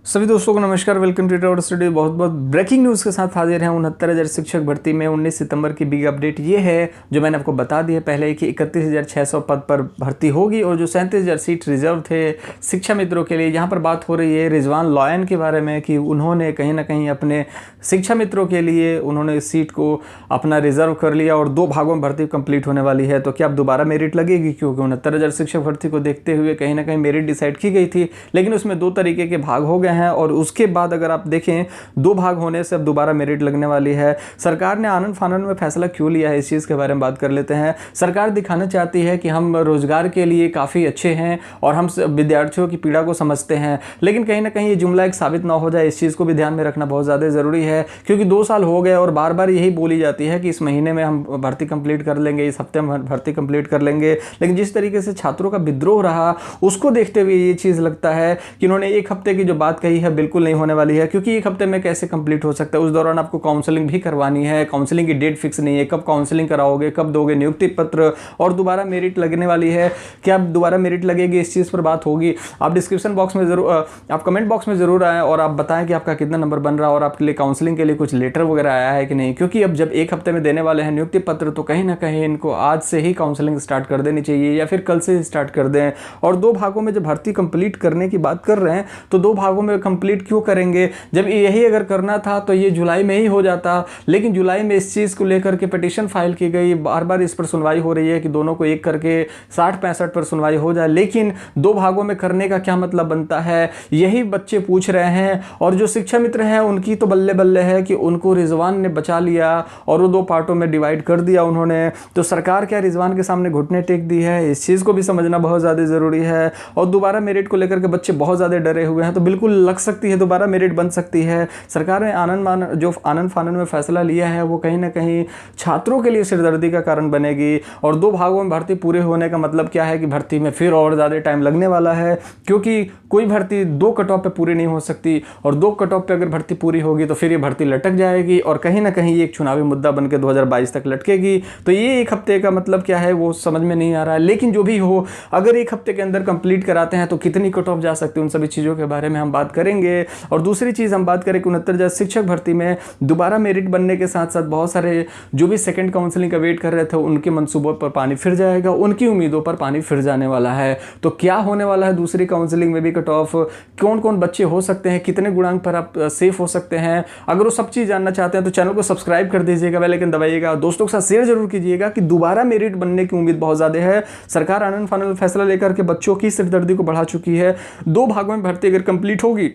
सभी दोस्तों को नमस्कार। Welcome to our studio. बहुत बहुत ब्रेकिंग न्यूज़ के साथ हाजिर हैं। 69,000 शिक्षक भर्ती में 19 सितंबर की बिग अपडेट ये है जो मैंने आपको बता दिया पहले कि 31,600 पद पर भर्ती होगी और जो 37,000 सीट रिजर्व थे शिक्षा मित्रों के लिए। यहाँ पर बात हो रही है रिजवान लॉयन के बारे में कि उन्होंने कहीं ना कहीं अपने शिक्षा मित्रों के लिए उन्होंने इस सीट को अपना रिजर्व कर लिया और 2 भागों में भर्ती कंप्लीट होने वाली है। तो क्या अब दोबारा मेरिट लगेगी? क्योंकि 69,000 शिक्षक भर्ती को देखते हुए कहीं ना कहीं मेरिट डिसाइड की गई थी, लेकिन उसमें 2 तरीके के भाग हो गए हैं और उसके बाद अगर आप देखें 2 भाग होने से अब दोबारा मेरिट लगने वाली है। सरकार ने आनन फानन में फैसला क्यों लिया है, इस चीज़ के बारे में बात कर लेते हैं। सरकार दिखाना चाहती है कि हम रोजगार के लिए काफ़ी अच्छे हैं और हम विद्यार्थियों की पीड़ा को समझते हैं, लेकिन कहीं ना कहीं ये जुमला एक साबित ना हो जाए, इस चीज़ को भी ध्यान में रखना बहुत ज़्यादा ज़रूरी है। क्योंकि 2 साल हो गए और बार बार यही बोली जाती है कि इस महीने में हम भर्ती कंप्लीट कर लेंगे, इस हफ्ते में भर्ती कंप्लीट कर लेंगे, लेकिन जिस तरीके से छात्रों का विद्रोह रहा उसको देखते हुए ये चीज़ लगता है कि इन्होंने 1 हफ्ते की जो बात कही है बिल्कुल नहीं होने वाली है। क्योंकि 1 हफ्ते में कैसे कंप्लीट हो सकता है? उस दौरान आपको काउंसलिंग भी करवानी है, काउंसलिंग की डेट फिक्स नहीं है, कब काउंसलिंग कराओगे, कब दोगे नियुक्ति पत्र, और दोबारा मेरिट लगने वाली है। क्या दोबारा मेरिट लगेगी, इस चीज़ पर बात होगी। आप डिस्क्रिप्शन बॉक्स में जरूर, आप कमेंट बॉक्स में जरूर आएँ और आप बताएं कि आपका कितना नंबर बन रहा है और आपके लिए काउंसलिंग के लिए कुछ लेटर वगैरह आया है कि नहीं। क्योंकि अब जब 1 हफ्ते में देने वाले हैं नियुक्ति पत्र तो कहीं ना कहीं इनको आज से ही काउंसलिंग स्टार्ट कर देनी चाहिए या फिर कल से स्टार्ट कर दें। और 2 भागों में जब भर्ती कंप्लीट करने की बात कर रहे हैं तो 2 भागों में कंप्लीट क्यों करेंगे? जब यही अगर करना था तो ये जुलाई में ही हो जाता, लेकिन जुलाई में इस चीज़ को लेकर के पिटीशन फाइल की गई, बार बार इस पर सुनवाई हो रही है कि दोनों को एक करके 60-65 पर सुनवाई हो जाए। लेकिन 2 भागों में करने का क्या मतलब बनता है, यही बच्चे पूछ रहे हैं। और जो शिक्षा मित्र हैं उनकी तो बल्ले बल्ले है कि उनको रिजवान ने बचा लिया और वो 2 पार्टों में डिवाइड कर दिया उन्होंने। तो सरकार क्या रिजवान के सामने घुटने टेक दी है, इस चीज़ को भी समझना बहुत ज़्यादा ज़रूरी है। और दोबारा मेरिट को लेकर के बच्चे बहुत ज़्यादा डरे हुए हैं, तो बिल्कुल लग सकती है दोबारा मेरिट बन सकती है। सरकार ने आनन फानन में फैसला लिया है वो कहीं ना कहीं छात्रों के लिए सिरदर्दी का कारण बनेगी। और 2 भागों में भर्ती पूरे होने का मतलब क्या है कि भर्ती में फिर और ज़्यादा टाइम लगने वाला है। क्योंकि कोई भर्ती 2 कट ऑफ पे पूरी नहीं हो सकती और 2 कट ऑफ पे अगर भर्ती पूरी होगी तो फिर ये भर्ती लटक जाएगी और कहीं ना कहीं ये एक चुनावी मुद्दा बन के 2022 तक लटकेगी। तो ये 1 हफ्ते का मतलब क्या है वो समझ में नहीं आ रहा है। लेकिन जो भी हो, अगर 1 हफ्ते के अंदर कंप्लीट कराते हैं तो कितनी कट ऑफ जा सकती है, उन सभी चीज़ों के बारे में हम बात करेंगे। और दूसरी चीज़ हम बात करें कि 69,000 शिक्षक भर्ती में दोबारा मेरिट बनने के साथ साथ बहुत सारे जो भी सेकंड काउंसलिंग का वेट कर रहे थे उनके मंसूबों पर पानी फिर जाएगा, उनकी उम्मीदों पर पानी फिर जाने वाला है। तो क्या होने वाला है दूसरी काउंसलिंग में भी कट ऑफ, कौन कौन बच्चे हो सकते हैं, कितने गुणांक पर आप सेफ हो सकते हैं, अगर वो सब चीज़ जानना चाहते हैं तो चैनल को सब्सक्राइब कर दीजिएगा, बेल आइकन दबाइएगा, दोस्तों के साथ शेयर जरूर कीजिएगा कि दोबारा मेरिट बनने की उम्मीद बहुत ज़्यादा है। सरकार आनन फानन फैसला लेकर के बच्चों की सिरदर्दी को बढ़ा चुकी है। 2 भागों में भर्ती अगर कंप्लीट होगी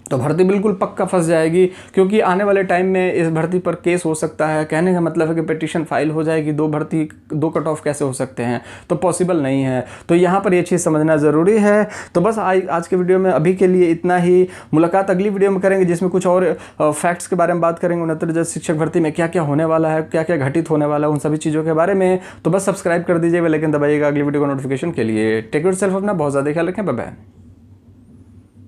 तो भर्ती बिल्कुल पक्का फंस जाएगी। क्योंकि आने वाले टाइम में इस भर्ती पर केस हो सकता है। कहने का मतलब है कि पिटीशन फाइल हो जाएगी। 2 कट ऑफ कैसे हो सकते हैं, तो पॉसिबल नहीं है। तो यहाँ पर ये चीज़ समझना ज़रूरी है। तो बस आज के वीडियो में अभी के लिए इतना ही। मुलाकात अगली वीडियो में करेंगे जिसमें कुछ और फैक्ट्स के बारे में बात करेंगे। 69,000 शिक्षक भर्ती में क्या क्या होने वाला है, क्या क्या घटित होने वाला है, उन सभी चीज़ों के बारे में। तो बस सब्सक्राइब कर दीजिए, बेल आइकन दबाइएगा अगली वीडियो को नोटिफिकेशन के लिए। टेक केयर सेल्फ, अपना बहुत ज़्यादा ख्याल रखें। Bye bye.